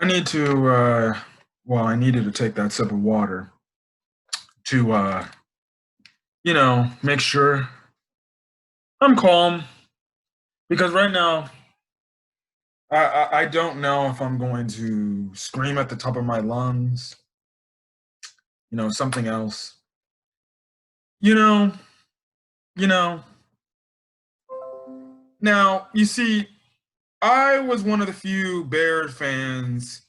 I need to, well, I needed to take that sip of water to, make sure I'm calm because right now I don't know if I'm going to scream at the top of my lungs, something else. You know, you know. Now, you see, I was one of the few Bears fans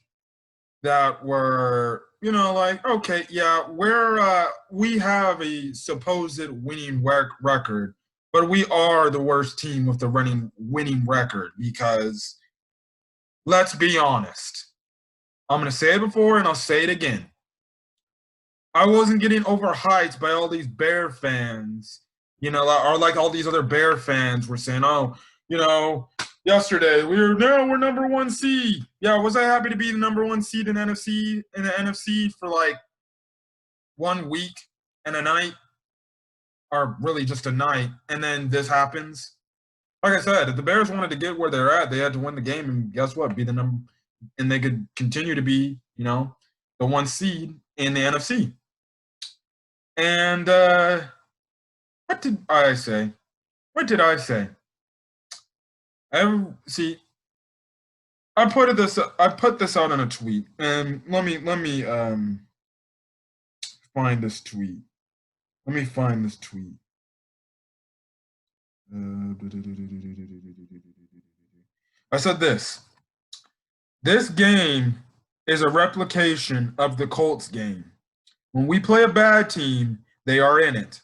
that were, like, okay, yeah, we have a supposed winning record, but we are the worst team with the running winning record because let's be honest. I'm gonna say it before and I'll say it again. I wasn't getting overhyped by all these Bear fans, or like all these other Bear fans were saying, oh, yesterday we're number one seed. Yeah, was I happy to be the number one seed in the NFC for like 1 week and a night, or really just a night, and then this happens. Like I said, if the Bears wanted to get where they're at, they had to win the game, and guess what? Be the number, and they could continue to be, the one seed in the NFC. And what did I say? What did I say? See. I put this out in a tweet, and let me find this tweet. Let me find this tweet. I said this. This game is a replication of the Colts game. When we play a bad team, they are in it.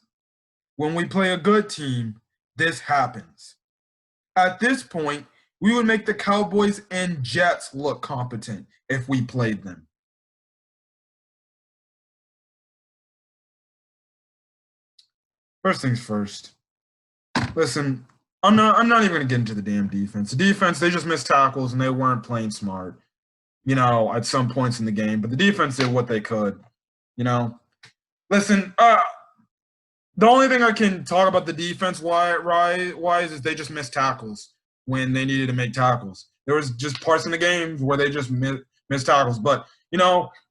When we play a good team, this happens. At this point, we would make the Cowboys and Jets look competent if we played them. First things first. Listen, I'm not even gonna get into the damn defense. The defense, they just missed tackles and they weren't playing smart, at some points in the game. But the defense did what they could, Listen, the only thing I can talk about the defense wise is they just missed tackles when they needed to make tackles. There was just parts in the game where they just missed tackles. But,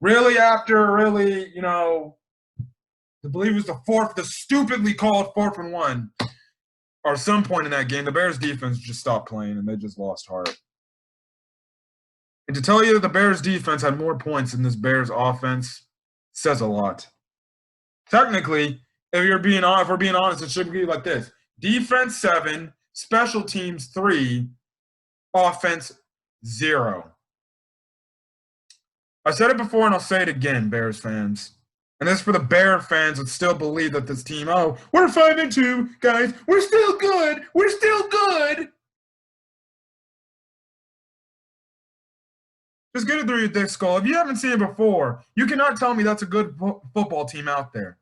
really after really, I believe it was the stupidly called 4th-and-1, or some point in that game, the Bears defense just stopped playing and they just lost heart. And to tell you that the Bears defense had more points than this Bears offense says a lot. Technically, if we're being honest, it should be like this: defense 7, special teams 3, offense 0. I said it before and I'll say it again, Bears fans. And this is for the Bear fans that still believe that this team, oh, we're 5-2, guys. We're still good. We're still good. Just get it through your thick skull. If you haven't seen it before, you cannot tell me that's a good football team out there.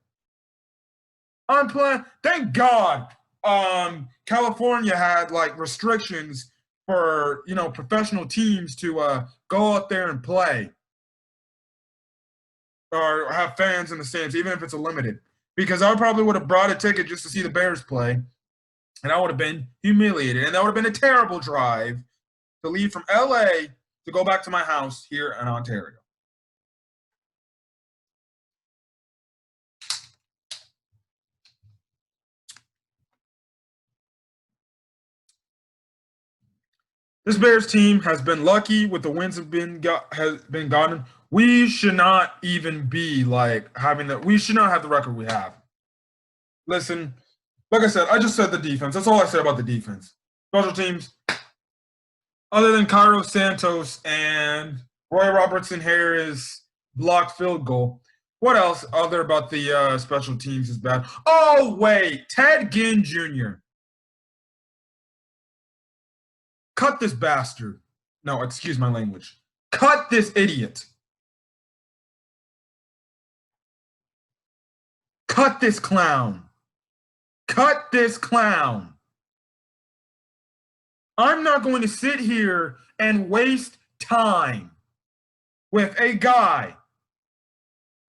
I'm playing. Thank God, California had like restrictions for professional teams to go out there and play, or have fans in the stands, even if it's a limited. Because I probably would have brought a ticket just to see the Bears play, and I would have been humiliated, and that would have been a terrible drive to leave from LA to go back to my house here in Ontario. This Bears team has been lucky with the wins has been gotten. We should not even be like having that. We should not have the record we have. Listen, like I said, I just said the defense. That's all I said about the defense. Special teams, other than Cairo Santos and Roy Robertson Harris blocked field goal. What else other about the special teams is bad? Oh, wait, Ted Ginn Jr. Cut this bastard. No, excuse my language. Cut this idiot. Cut this clown. Cut this clown. I'm not going to sit here and waste time with a guy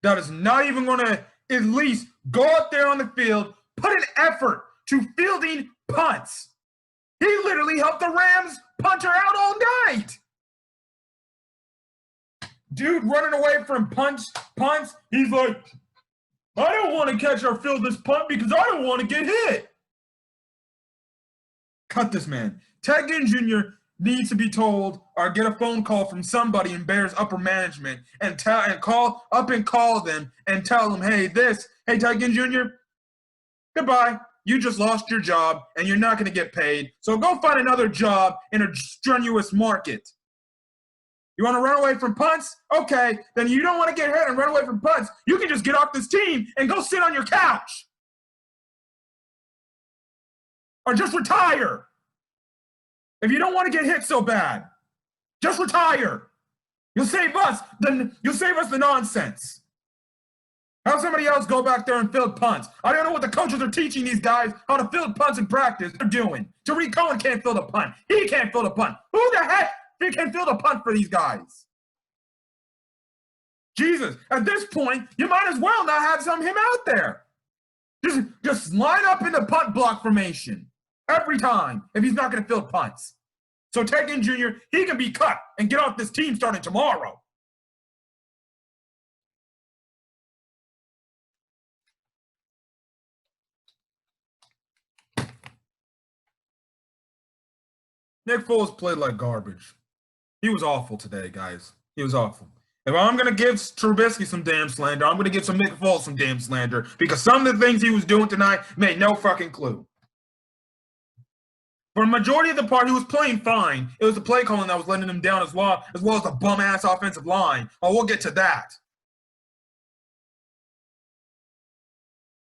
that is not even going to at least go out there on the field, put an effort to fielding punts. He literally helped the Rams punter out all night. dude running away from punts. He's like, I don't want to catch or field this punt because I don't want to get hit. Cut this man. Ted Ginn Jr. needs to be told or get a phone call from somebody in Bears upper management and call them and tell them, hey, Ted Ginn Jr., goodbye. You just lost your job and you're not going to get paid. So go find another job in a strenuous market. You want to run away from punts? Okay, then you don't want to get hurt and run away from punts. You can just get off this team and go sit on your couch. Or just retire. If you don't want to get hit so bad, just retire. You'll save us the nonsense. Have somebody else go back there and field punts. I don't know what the coaches are teaching these guys how to field punts in practice. They're doing. Tariq Cohen can't field a punt. He can't field a punt. Who the heck can field a punt for these guys? Jesus, at this point, you might as well not have him out there. Just line up in the punt block formation every time if he's not going to field punts. So Ted Ginn Jr., he can be cut and get off this team starting tomorrow. Nick Foles played like garbage. He was awful today, guys. He was awful. If I'm going to give Trubisky some damn slander, I'm going to give some Nick Foles some damn slander because some of the things he was doing tonight made no fucking clue. For a majority of the part, he was playing fine. It was the play calling that was letting him down as well as the bum-ass offensive line. Oh, we'll get to that.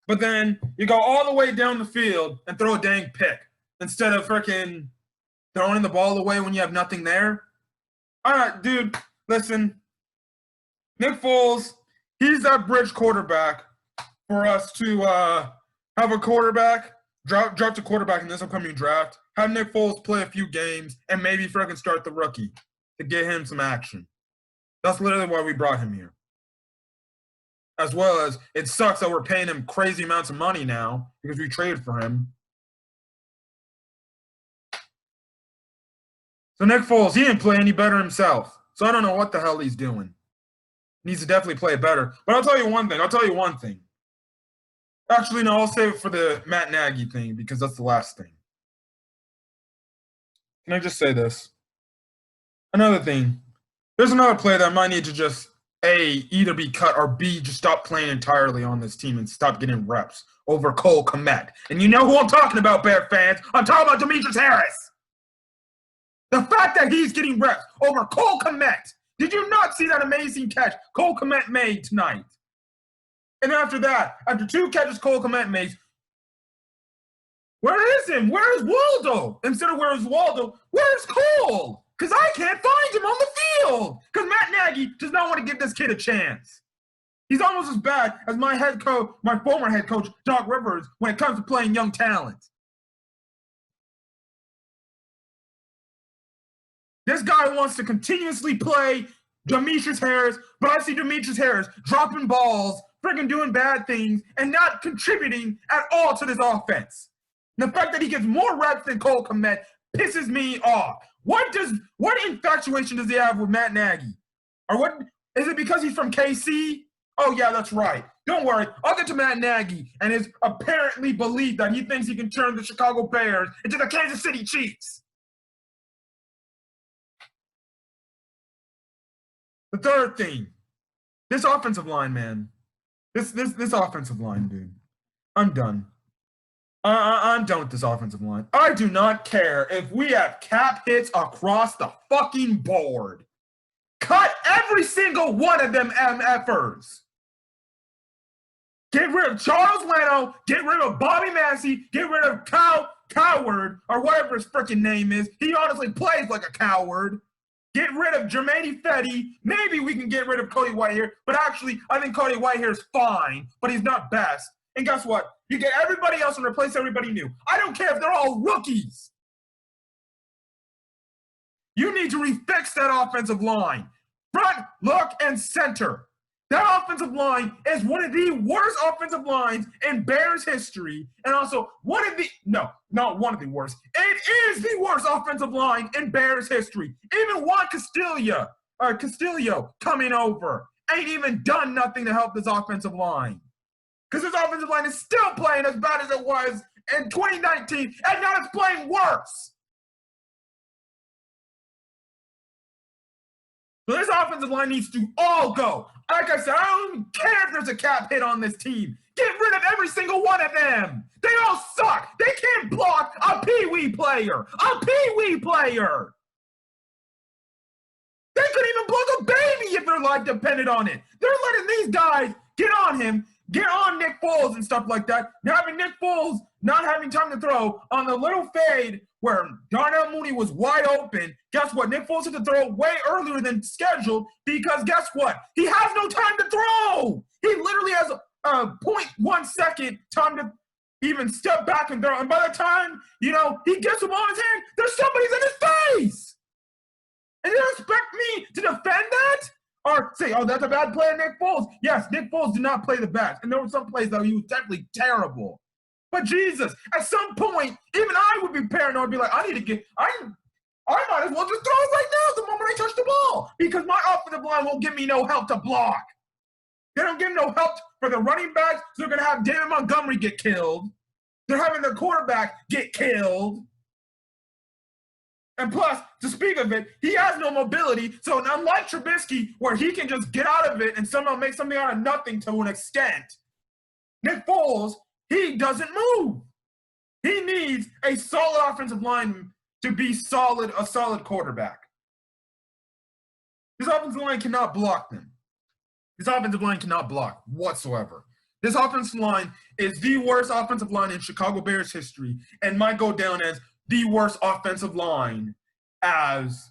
But then you go all the way down the field and throw a dang pick instead of freaking throwing the ball away when you have nothing there. All right, dude, listen. Nick Foles, he's that bridge quarterback for us to have a quarterback, draft a quarterback in this upcoming draft, have Nick Foles play a few games, and maybe freaking start the rookie to get him some action. That's literally why we brought him here. As well as it sucks that we're paying him crazy amounts of money now because we traded for him. So Nick Foles, he didn't play any better himself. So I don't know what the hell he's doing. He needs to definitely play better. But I'll tell you one thing. Actually, no, I'll save it for the Matt Nagy thing because that's the last thing. Can I just say this? Another thing. There's another player that might need to just, A, either be cut or B, just stop playing entirely on this team and stop getting reps over Cole Kmet. And you know who I'm talking about, Bear fans. I'm talking about Demetrius Harris. The fact that he's getting reps over Cole Kmet. Did you not see that amazing catch Cole Kmet made tonight? And after that, after two catches Cole Kmet made, where is him? Where is Waldo? Instead of where is Waldo, where's Cole? Because I can't find him on the field. Because Matt Nagy does not want to give this kid a chance. He's almost as bad as my former head coach, Doc Rivers, when it comes to playing young talent. This guy wants to continuously play Demetrius Harris, but I see Demetrius Harris dropping balls, freaking doing bad things, and not contributing at all to this offense. And the fact that he gets more reps than Cole Kmet pisses me off. What infatuation does he have with Matt Nagy? Or what is it because he's from KC? Oh yeah, that's right. Don't worry, I'll get to Matt Nagy and his apparently belief that he thinks he can turn the Chicago Bears into the Kansas City Chiefs. The third thing, this offensive line, man. This offensive line, dude. I'm done. I'm done with this offensive line. I do not care if we have cap hits across the fucking board. Cut every single one of them MFers. Get rid of Charles Leno. Get rid of Bobby Massey. Get rid of Coward, or whatever his freaking name is. He honestly plays like a coward. Get rid of Jermaine Fetty. Maybe we can get rid of Cody Whitehair. But actually, I think Cody Whitehair is fine, but he's not best. And guess what? You get everybody else and replace everybody new. I don't care if they're all rookies. You need to refix that offensive line. Front, look, and center. That offensive line is one of the worst offensive lines in Bears history. And also not one of the worst. It is the worst offensive line in Bears history. Even Juan Castilla, Castillo coming over. Ain't even done nothing to help this offensive line. Because this offensive line is still playing as bad as it was in 2019, and now it's playing worse. So this offensive line needs to all go. Like I said, I don't even care if there's a cap hit on this team. Get rid of every single one of them. They all suck. They can't block a pee-wee player. A pee-wee player. They couldn't even block a baby if their life depended on it. They're letting these guys get on him, get on Nick Foles and stuff like that. Now having Nick Foles not having time to throw on the little fade where Darnell Mooney was wide open. Guess what? Nick Foles had to throw way earlier than scheduled because guess what? He has no time to throw. He literally has a 0.1 second time to even step back and throw. And by the time, he gets the ball in his hand, there's somebody's in his face. And you expect me to defend that? Or say, oh, that's a bad play of Nick Foles. Yes, Nick Foles did not play the best. And there were some plays that he was definitely terrible. But Jesus, at some point, even I would be paranoid and be like, I might as well just throw it right now the moment I touch the ball. Because my offensive line won't give me no help to block. They don't give no help for the running backs, so they're going to have David Montgomery get killed. They're having their quarterback get killed. And plus, to speak of it, he has no mobility. So unlike Trubisky, where he can just get out of it and somehow make something out of nothing to an extent, Nick Foles, he doesn't move. He needs a solid offensive line to be a solid quarterback. This offensive line cannot block them. This offensive line cannot block whatsoever. This offensive line is the worst offensive line in Chicago Bears history and might go down as the worst offensive line as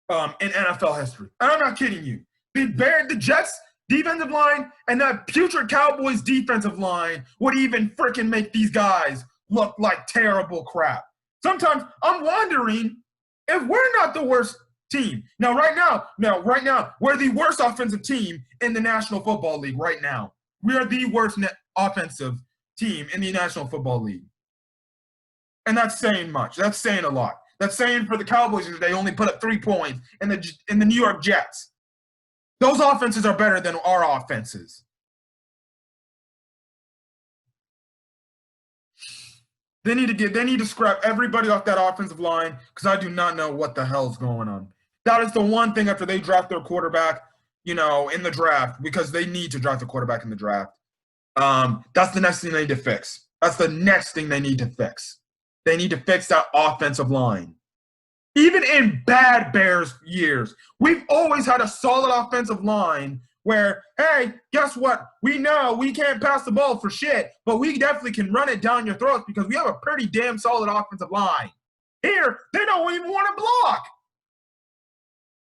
in NFL history. And I'm not kidding you. The Jets defensive line and that putrid Cowboys defensive line would even freaking make these guys look like terrible crap. Sometimes I'm wondering if we're not the worst team. Right now, we're the worst offensive team in the National Football League right now. We are the worst offensive team in the National Football League. And that's saying much. That's saying a lot. That's saying for the Cowboys they only put up 3 points in the New York Jets. Those offenses are better than our offenses. They need to scrap everybody off that offensive line because I do not know what the hell's going on. That is the one thing after they draft their quarterback, in the draft, because they need to draft a quarterback in the draft. That's the next thing they need to fix. That's the next thing they need to fix. They need to fix that offensive line. Even in bad Bears years, we've always had a solid offensive line where, hey, guess what? We know we can't pass the ball for shit, but we definitely can run it down your throats because we have a pretty damn solid offensive line. Here, they don't even want to block.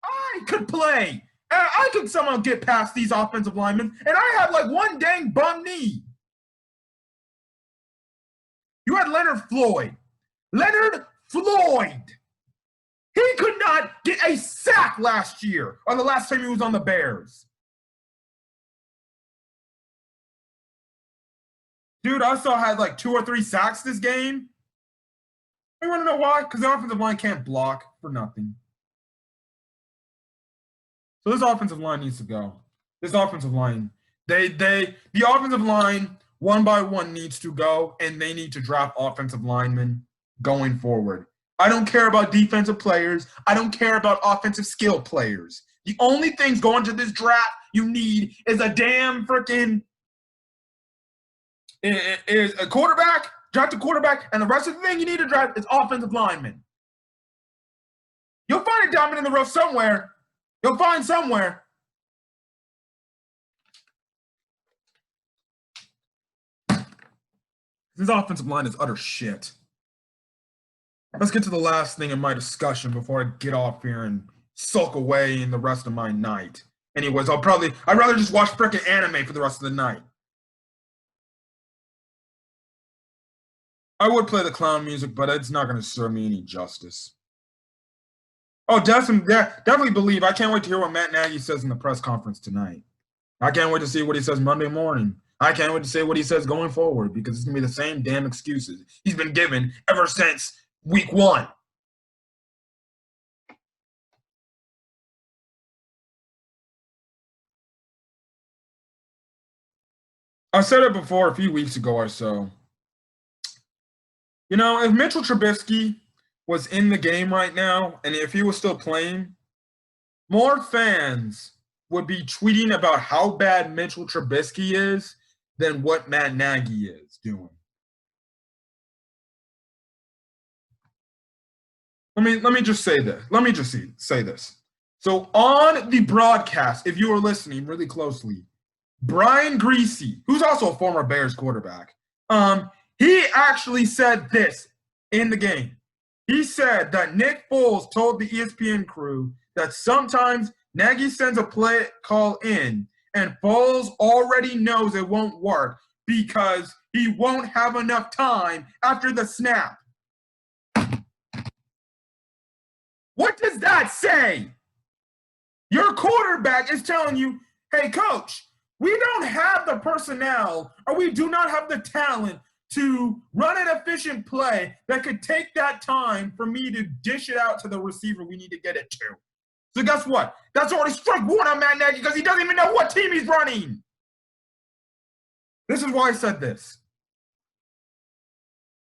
I could play. I could somehow get past these offensive linemen, and I had like one dang bum knee. You had Leonard Floyd. Leonard Floyd. He could not get a sack last year or the last time he was on the Bears. Dude, I saw had like 2 or 3 sacks this game. You want to know why? Because the offensive line can't block for nothing. So this offensive line needs to go. This offensive line, the offensive line one by one needs to go, and they need to drop offensive linemen going forward. I don't care about defensive players. I don't care about offensive skill players. The only things going to this draft you need is a damn freaking is a quarterback, draft a quarterback, and the rest of the thing you need to draft is offensive linemen. You'll find a diamond in the rough somewhere. You'll find somewhere. This offensive line is utter shit. Let's get to the last thing in my discussion before I get off here and sulk away in the rest of my night. Anyways, I'd rather just watch frickin' anime for the rest of the night. I would play the clown music, but it's not going to serve me any justice. Oh, definitely believe. I can't wait to hear what Matt Nagy says in the press conference tonight. I can't wait to see what he says Monday morning. I can't wait to see what he says going forward because it's going to be the same damn excuses he's been given ever since week 1. I said it before a few weeks ago or so. You know, if Mitchell Trubisky was in the game right now, and if he was still playing, more fans would be tweeting about how bad Mitchell Trubisky is than what Matt Nagy is doing. Let me just say this. Let me just say this. So on the broadcast, if you were listening really closely, Brian Greasy, who's also a former Bears quarterback, he actually said this in the game. He said that Nick Foles told the ESPN crew that sometimes Nagy sends a play call in and Foles already knows it won't work because he won't have enough time after the snap. What does that say? Your quarterback is telling you, hey, coach, we don't have the personnel or we do not have the talent to run an efficient play that could take that time for me to dish it out to the receiver we need to get it to. So guess what? That's already strike one on Matt Nagy because he doesn't even know what team he's running. This is why I said this.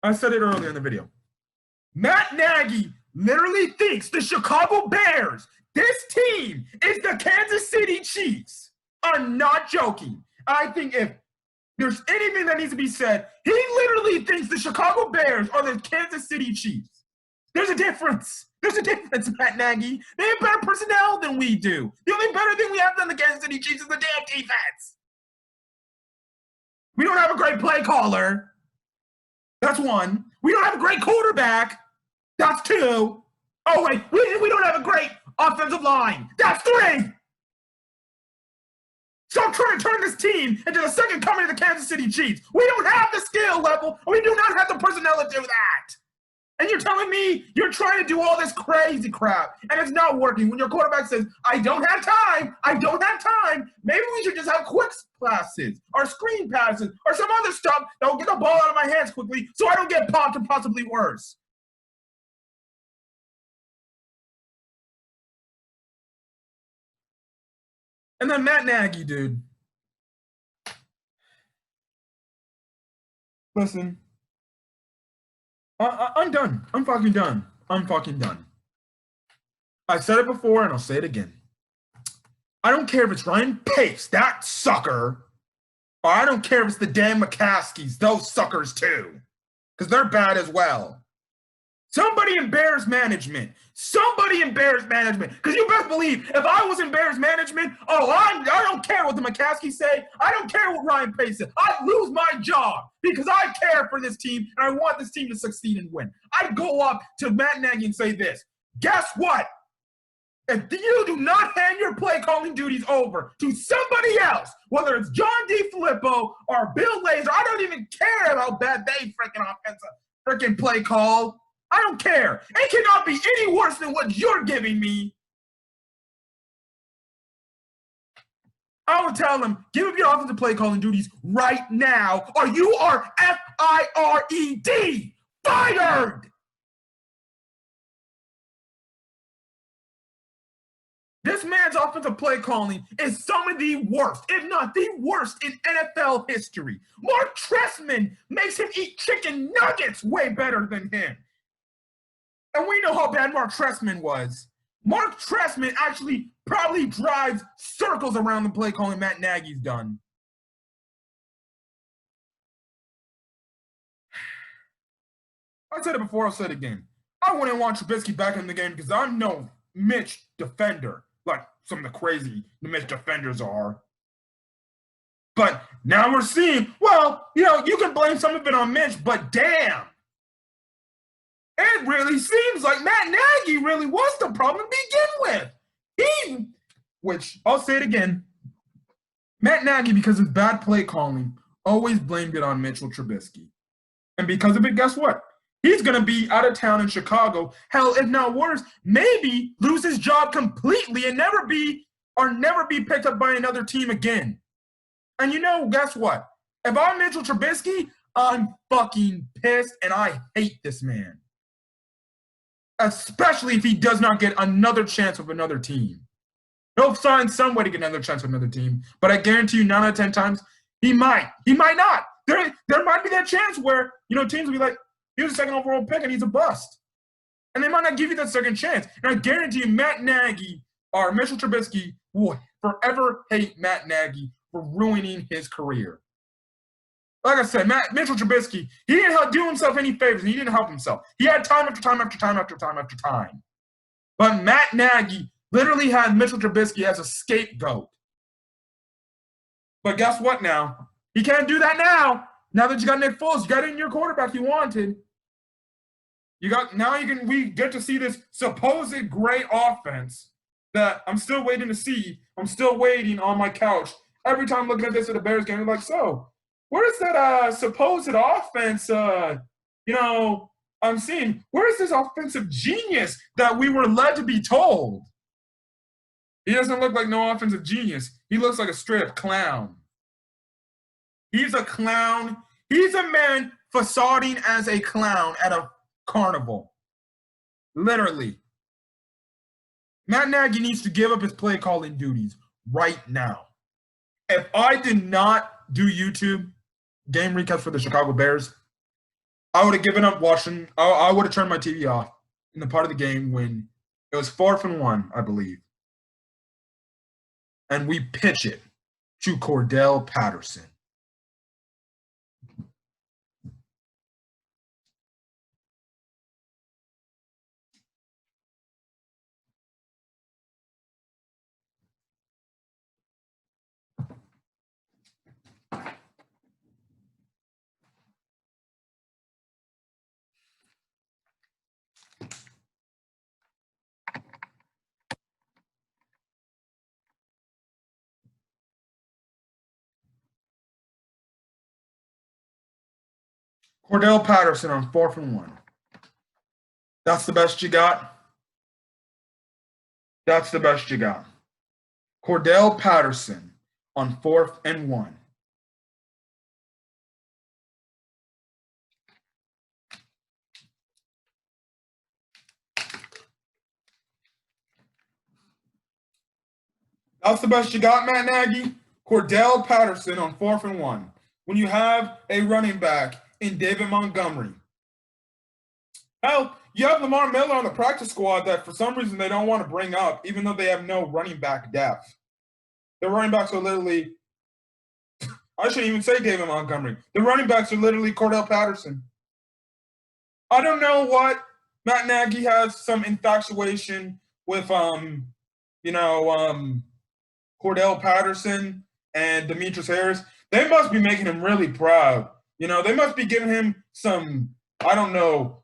I said it earlier in the video. Matt Nagy literally thinks the Chicago Bears, this team, is the Kansas City Chiefs. I'm not joking. I think if there's anything that needs to be said, he literally thinks the Chicago Bears are the Kansas City Chiefs. There's a difference. There's a difference, Matt Nagy. They have better personnel than we do. The only better thing we have than the Kansas City Chiefs is the damn defense. We don't have a great play caller. That's one. We don't have a great quarterback. That's two. Oh, wait, we don't have a great offensive line. That's three. Stop trying to turn this team into the second coming of the Kansas City Chiefs. We don't have the skill level, and we do not have the personnel to do that. And you're telling me you're trying to do all this crazy crap, and it's not working. When your quarterback says, I don't have time, maybe we should just have quick passes or screen passes or some other stuff that will get the ball out of my hands quickly so I don't get popped or possibly worse. And then Matt Nagy, dude. Listen, I'm done. I'm fucking done. I'm fucking done. I said it before and I'll say it again. I don't care if it's Ryan Pace, that sucker, or I don't care if it's the Dan McCaskies, those suckers too, because they're bad as well. Somebody in Bears management. Because you best believe, if I was in Bears management, I don't care what the McCaskies say. I don't care what Ryan Pace says. I'd lose my job because I care for this team and I want this team to succeed and win. I'd go up to Matt Nagy and say this. Guess what? If you do not hand your play calling duties over to somebody else, whether it's John DeFilippo or Bill Lazor, I don't even care about bad they freaking play call. I don't care. It cannot be any worse than what you're giving me. I will tell them, give up your offensive play calling duties right now, or you are F-I-R-E-D, fired. This man's offensive play calling is some of the worst, if not the worst, in NFL history. Mark Trestman makes him eat chicken nuggets way better than him. And we know how bad Mark Trestman was. Mark Trestman actually probably drives circles around the play calling Matt Nagy's done. I said it before, I'll say it again. I wouldn't want Trubisky back in the game because I'm no Mitch defender, like some of the crazy Mitch defenders are. But now we're seeing, well, you can blame some of it on Mitch, but damn. It really seems like Matt Nagy really was the problem to begin with. Which, I'll say it again, Matt Nagy, because of bad play calling, always blamed it on Mitchell Trubisky. And because of it, guess what? He's going to be out of town in Chicago. Hell, if not worse, maybe lose his job completely and never be picked up by another team again. And guess what? If I'm Mitchell Trubisky, I'm fucking pissed and I hate this man. Especially if he does not get another chance with another team. He'll find some way to get another chance with another team. But I guarantee you 9 out of 10 times, He might not. There might be that chance where, teams will be like, he was a second overall pick and he's a bust. And they might not give you that second chance. And I guarantee you, Matt Nagy or Mitchell Trubisky will forever hate Matt Nagy for ruining his career. Like I said, Mitchell Trubisky, he didn't do himself any favors, and he didn't help himself. He had time after time after time after time after time. But Matt Nagy literally had Mitchell Trubisky as a scapegoat. But guess what now? He can't do that now. Now that you got Nick Foles, you got in your quarterback you wanted. We get to see this supposed great offense that I'm still waiting to see. I'm still waiting on my couch. Every time looking at this at the Bears game, I'm like, so where's that supposed offense, I'm seeing? Where's this offensive genius that we were led to be told? He doesn't look like no offensive genius. He looks like a straight-up clown. He's a clown. He's a man facading as a clown at a carnival. Literally. Matt Nagy needs to give up his play calling duties right now. If I did not do YouTube game recaps for the Chicago Bears, I would have given up watching. I would have turned my TV off in the part of the game when it was 4th and 1, I believe. And we pitch it to Cordell Patterson. Cordell Patterson on 4th and 1. That's the best you got? That's the best you got. Cordell Patterson on 4th and 1. That's the best you got, Matt Nagy? Cordell Patterson on 4th and 1. When you have a running back in David Montgomery. Hell, you have Lamar Miller on the practice squad that for some reason they don't want to bring up, even though they have no running back depth. Their running backs are literally, I shouldn't even say David Montgomery. The running backs are literally Cordell Patterson. I don't know what Matt Nagy has some infatuation with, Cordell Patterson and Demetrius Harris. They must be making him really proud. They must be giving him some, I don't know,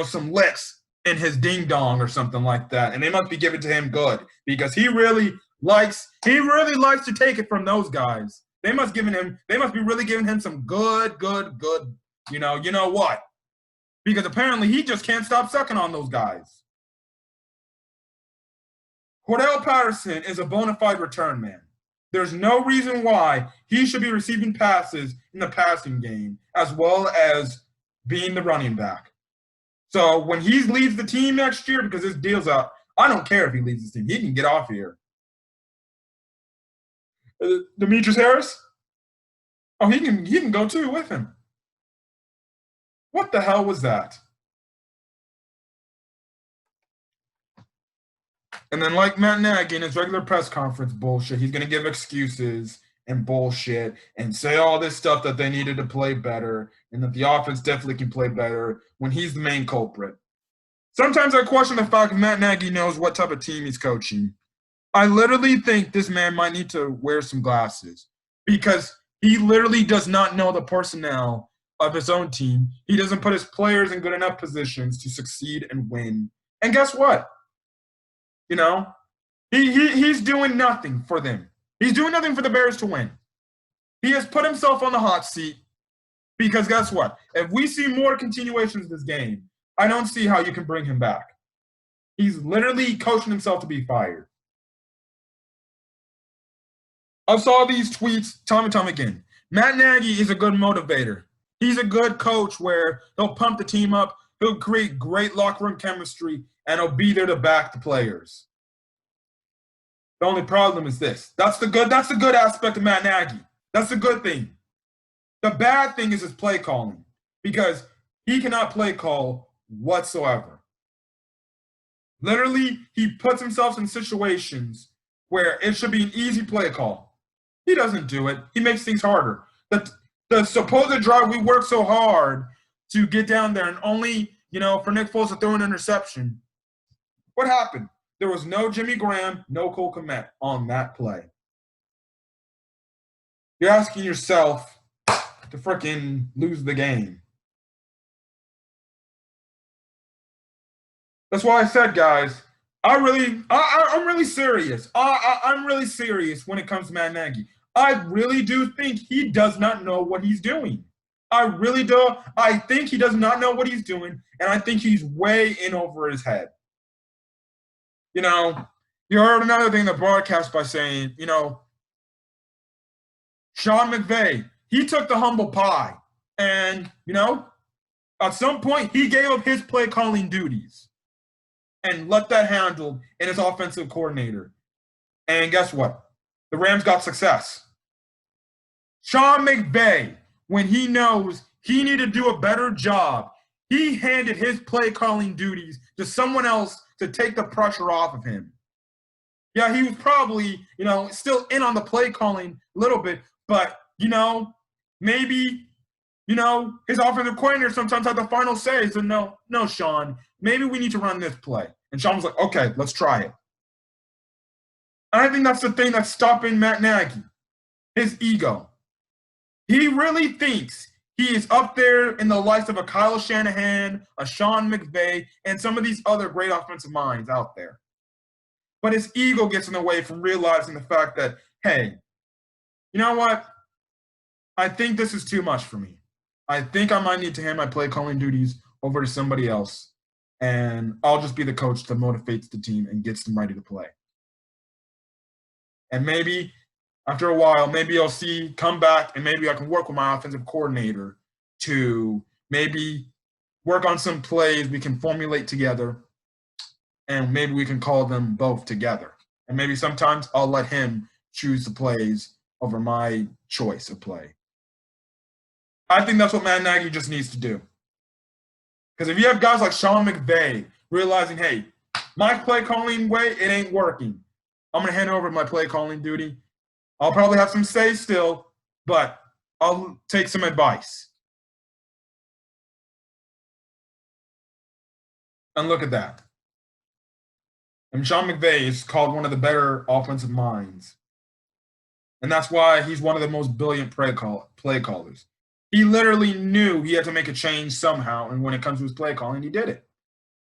some licks in his ding dong or something like that. And they must be giving it to him good because he really likes to take it from those guys. They must be really giving him some good, you know what? Because apparently he just can't stop sucking on those guys. Cordell Patterson is a bona fide return man. There's no reason why he should be receiving passes in the passing game as well as being the running back. So when he leaves the team next year, because his deal's up, I don't care if he leaves the team. He can get off here. Demetrius Harris? Oh, he can go too with him. What the hell was that? And then like Matt Nagy in his regular press conference bullshit, he's going to give excuses and bullshit and say all this stuff that they needed to play better and that the offense definitely can play better when he's the main culprit. Sometimes I question the fact that Matt Nagy knows what type of team he's coaching. I literally think this man might need to wear some glasses because he literally does not know the personnel of his own team. He doesn't put his players in good enough positions to succeed and win. And guess what? He's doing nothing for them. He's doing nothing for the Bears to win. He has put himself on the hot seat because guess what? If we see more continuations of this game, I don't see how you can bring him back. He's literally coaching himself to be fired. I saw these tweets time and time again. Matt Nagy is a good motivator. He's a good coach where he'll pump the team up, he'll create great locker room chemistry, and he'll be there to back the players. The only problem is this. That's the good aspect of Matt Nagy. That's the good thing. The bad thing is his play calling because he cannot play call whatsoever. Literally, he puts himself in situations where it should be an easy play call. He doesn't do it. He makes things harder. The supposed drive we worked so hard to get down there and only, for Nick Foles to throw an interception. What happened? There was no Jimmy Graham, no Cole Kmet on that play. You're asking yourself to freaking lose the game. That's why I said, guys, I'm really serious. I'm really serious when it comes to Matt Nagy. I really do think he does not know what he's doing. I really do. I think he does not know what he's doing, and I think he's way in over his head. You heard another thing in the broadcast by saying, Sean McVay, he took the humble pie. And, at some point, he gave up his play calling duties and let that handled in his offensive coordinator. And guess what? The Rams got success. Sean McVay, when he knows he needed to do a better job, he handed his play calling duties to someone else to take the pressure off of him. Yeah, he was probably, still in on the play calling a little bit, but, maybe, his offensive coordinator sometimes had the final say. So, no, Sean, maybe we need to run this play. And Sean was like, okay, let's try it. And I think that's the thing that's stopping Matt Nagy, his ego. He really thinks he is up there in the likes of a Kyle Shanahan, a Sean McVay, and some of these other great offensive minds out there. But his ego gets in the way from realizing the fact that, hey, you know what? I think this is too much for me. I think I might need to hand my play calling duties over to somebody else, and I'll just be the coach that motivates the team and gets them ready to play. And maybe after a while, maybe I'll come back, and maybe I can work with my offensive coordinator to maybe work on some plays we can formulate together, and maybe we can call them both together. And maybe sometimes I'll let him choose the plays over my choice of play. I think that's what Matt Nagy just needs to do. Because if you have guys like Sean McVay realizing, hey, my play calling way, it ain't working. I'm going to hand over my play calling duty. I'll probably have some say still, but I'll take some advice. And look at that. And Sean McVay is called one of the better offensive minds. And that's why he's one of the most brilliant play callers. He literally knew he had to make a change somehow, and when it comes to his play calling, he did it.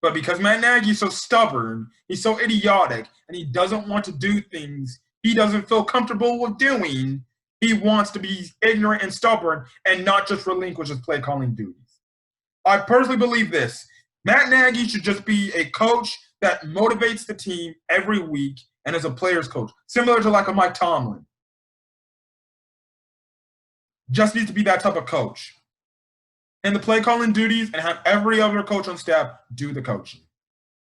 But because Matt Nagy's so stubborn, he's so idiotic, and he doesn't want to do things he doesn't feel comfortable with doing, he wants to be ignorant and stubborn and not just relinquish his play calling duties. I personally believe this. Matt Nagy should just be a coach that motivates the team every week and is a player's coach, similar to like a Mike Tomlin. Just needs to be that type of coach. And the play calling duties and have every other coach on staff do the coaching.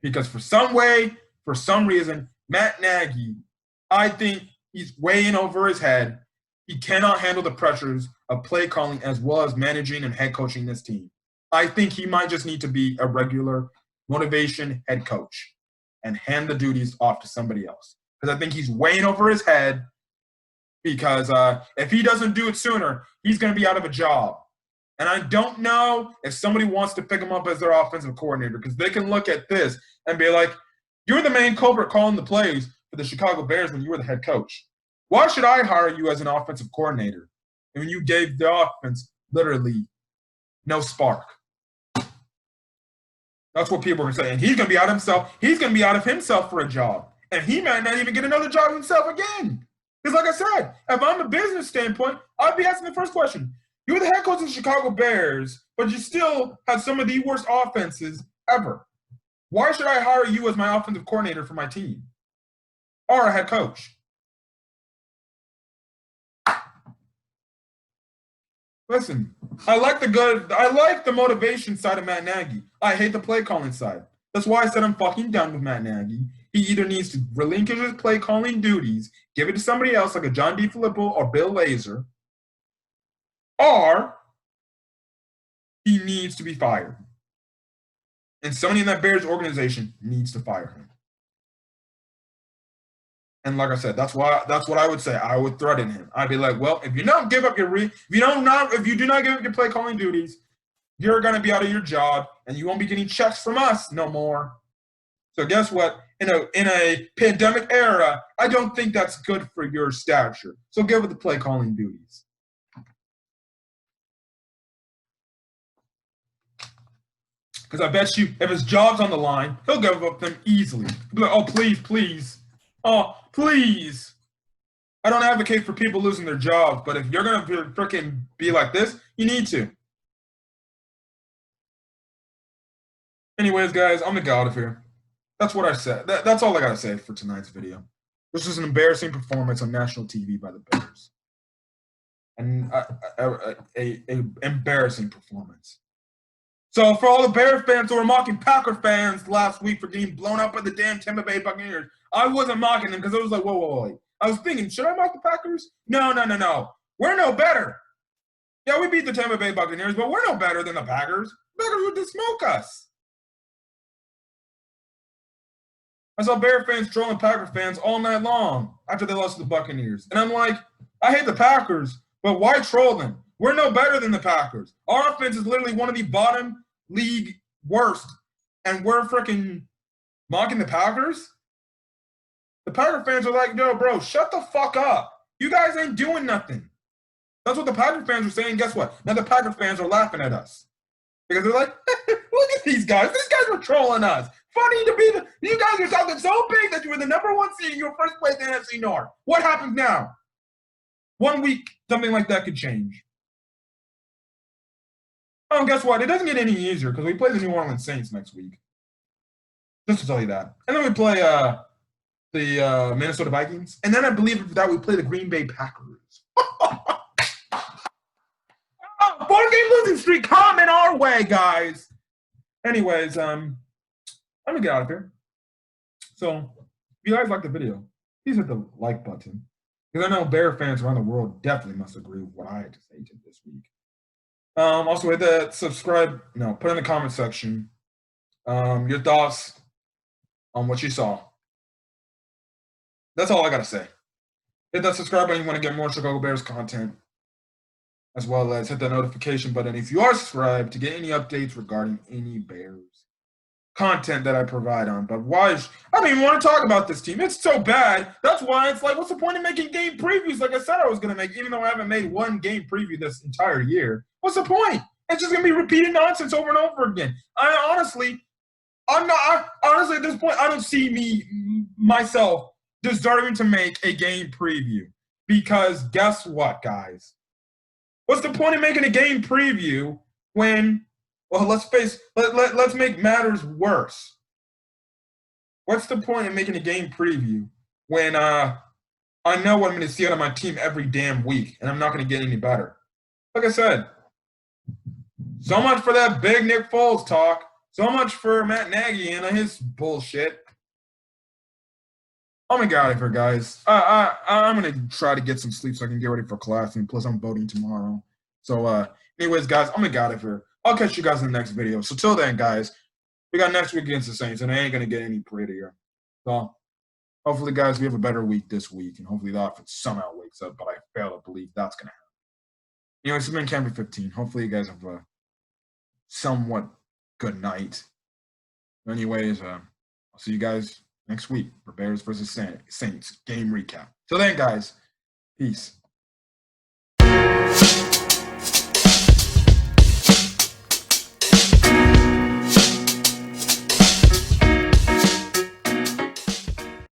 Because for some reason, Matt Nagy, I think he's way in over his head. He cannot handle the pressures of play calling as well as managing and head coaching this team. I think he might just need to be a regular motivation head coach and hand the duties off to somebody else. Because I think he's way in over his head because if he doesn't do it sooner, he's going to be out of a job. And I don't know if somebody wants to pick him up as their offensive coordinator because they can look at this and be like, you're the main culprit calling the plays for the Chicago Bears when you were the head coach. Why should I hire you as an offensive coordinator when you gave the offense literally no spark? That's what people are saying. He's going to be out of himself. He's going to be out of himself for a job. And he might not even get another job himself again. Because like I said, if I'm a business standpoint, I'd be asking the first question. You're the head coach of the Chicago Bears, but you still have some of the worst offenses ever. Why should I hire you as my offensive coordinator for my team? Or a head coach? Listen, I like the motivation side of Matt Nagy. I hate the play calling side. That's why I said I'm fucking done with Matt Nagy. He either needs to relinquish his play calling duties, give it to somebody else like a John DeFilippo or Bill Lazor, or he needs to be fired. And somebody in that Bears organization needs to fire him. And like I said, that's what I would say. I would threaten him. I'd be like, well, if you don't give up if you do not give up your play calling duties, you're gonna be out of your job and you won't be getting checks from us no more. So guess what? In a pandemic era, I don't think that's good for your stature. So give up the play calling duties. Because I bet you, if his job's on the line, he'll give up them easily. He'll be like, oh, please, please. Oh, please. I don't advocate for people losing their jobs, but if you're going to freaking be like this, you need to. Anyways, guys, I'm going to get out of here. That's what I said. That's all I got to say for tonight's video. This was an embarrassing performance on national TV by the Bears. And an embarrassing performance. So for all the Bears fans who were mocking Packer fans last week for getting blown up by the damn Tampa Bay Buccaneers, I wasn't mocking them because I was like, whoa. I was thinking, should I mock the Packers? No. We're no better. Yeah, we beat the Tampa Bay Buccaneers, but we're no better than the Packers. The Packers would just smoke us. I saw Bear fans trolling Packer fans all night long after they lost to the Buccaneers. And I'm like, I hate the Packers, but why troll them? We're no better than the Packers. Our offense is literally one of the bottom league worst, and we're freaking mocking the Packers? The Packer fans are like, yo, bro, shut the fuck up. You guys ain't doing nothing. That's what the Packer fans are saying. Guess what? Now the Packer fans are laughing at us. Because they're like, look at these guys. These guys were trolling us. Funny to be you guys are talking so big that you were the #1 seed in your first place in the NFC North. What happens now? 1 week, something like that could change. Oh, and guess what? It doesn't get any easier because we play the New Orleans Saints next week. Just to tell you that. And then we play the Minnesota Vikings. And then I believe that we play the Green Bay Packers. 4-game losing streak coming our way, guys. Anyways, I'm going to get out of here. So, if you guys like the video, please hit the like button. Because I know Bear fans around the world definitely must agree with what I had to say to this week. Also, hit that subscribe. Put in the comment section your thoughts on what you saw. That's all I got to say. Hit that subscribe button if you want to get more Chicago Bears content, as well as hit that notification button if you are subscribed to get any updates regarding any Bears content that I provide on. But I don't even want to talk about this team. It's so bad. That's why it's like, what's the point of making game previews like I said I was going to make, even though I haven't made one game preview this entire year? What's the point? It's just going to be repeated nonsense over and over again. Honestly, at this point, I don't see myself deserving to make a game preview. Because guess what, guys? What's the point of making a game preview when, well, let's make matters worse. What's the point of making a game preview when I know what I'm going to see out of my team every damn week and I'm not going to get any better? Like I said, so much for that big Nick Foles talk. So much for Matt Nagy and his bullshit. I'm going to get out of here, guys. I'm going to try to get some sleep so I can get ready for class. And plus, I'm voting tomorrow. So, anyways, guys, I'm going to get out of here. I'll catch you guys in the next video. So, till then, guys, we got next week against the Saints, and I ain't going to get any prettier. So, hopefully, guys, we have a better week this week, and hopefully the offense somehow wakes up, but I fail to believe that's going to happen. Anyways, it's been Camper 15. Hopefully, you guys have a somewhat good night. Anyways, I'll see you guys next week for Bears versus Saints game recap. Till then, guys, peace.